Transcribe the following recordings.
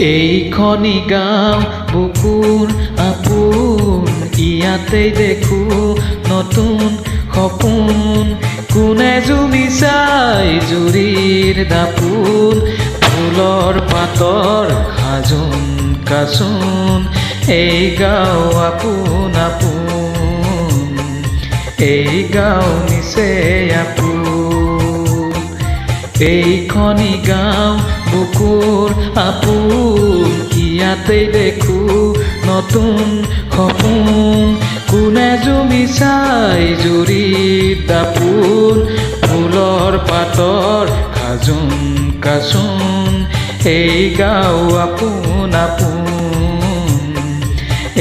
এইখনি গাঁও বুকুৰ আপোন, ইয়াতেই দেখো নতুন সপোন। কোনে জুমি চাই জুৰিৰ দাপোন, ফুলৰ পাতৰ সাজোন কাচোন। এই গাঁও আপোন আপোন, এই গাঁও নিচেই আপোন। এইখনি গাঁও বুকুৰ আপোন, ইয়াতেই দেখো নতুন সপোন। কোনে জুমি চাই জুৰিৰ দাপোন, ফুলৰ পাতৰ সাজোন কাচোন। এই গাঁও আপোন আপোন,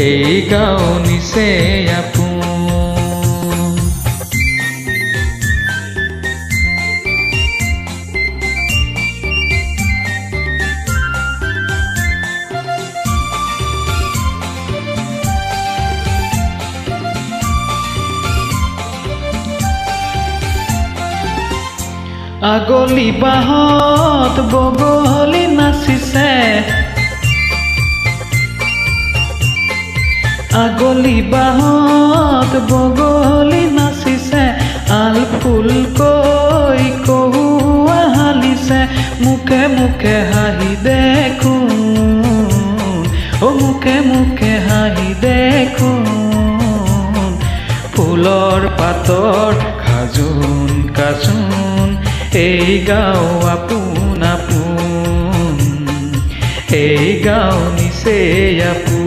এই গাঁও নিচেই আপোন। আগলি বাঁহত বগলী নাচিছে, আগলি বাঁহত বগলী নাচিছে। আল ফুলকৈ কহুৱা হালিছে, মুখে মুখে হাঁহি দেখোন, মুখে মুখে হাঁহি দেখোন। ফুলৰ পাতৰ সাজোন কাচোন, এই গাঁও আপোন আপোন, এই গাঁও নিচেই আপোন।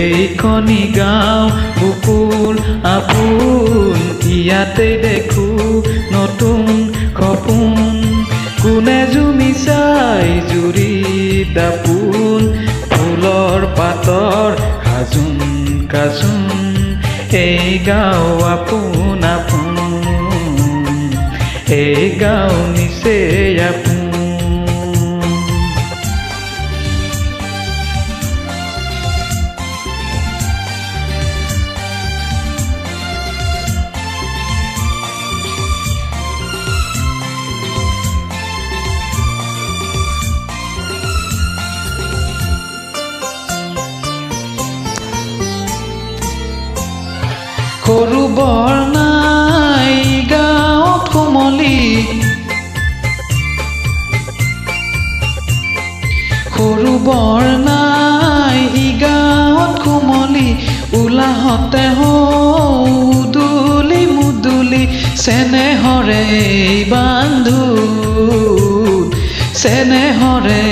এইখনি গাঁও বুকুৰ আপোন, ইয়াতেই দেখো নতুন সপোন। কোনে জুমি চাই জুৰিৰ দাপোন, ফুলৰ পাতৰ সাজোন কাচোন। এই গাঁও আপোন আপোন, এই গাঁও নিচেই আপোন। সৰু বৰ নাই গাঁৱত কোমলি, সৰু বৰ নাই গাঁৱত কোমলি। উলাহতে উদুলি মুদুলি, চেনেহৰে বান্ধোন, চেনেহৰে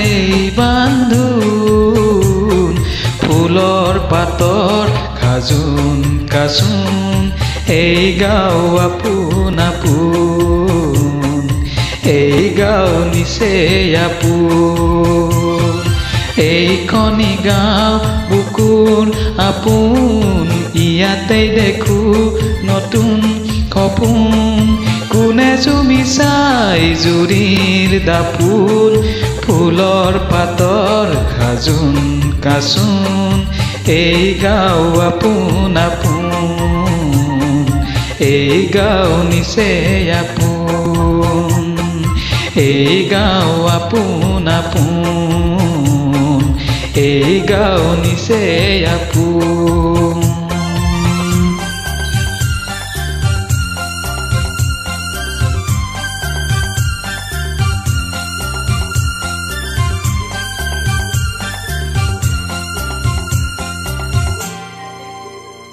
বান্ধোন। ফুলৰ পাতৰ সাজোন কাচোন, এই গাঁও আপোন আপোন, এই গাঁও নিচেই আপোন। এইখনি গাঁও বুকুৰ আপোন, ইয়াতেই দেখো নতুন সপোন। কোনে জুমি চাই জুৰিৰ দাপোন, ফুলৰ পাতৰ সাজোন কাচোন। এই গাঁও আপোন আপোন, এই গাঁও নিচেই আপোন, এই গাঁও আপোন আপোন, এই গাঁও নিচেই আপোন।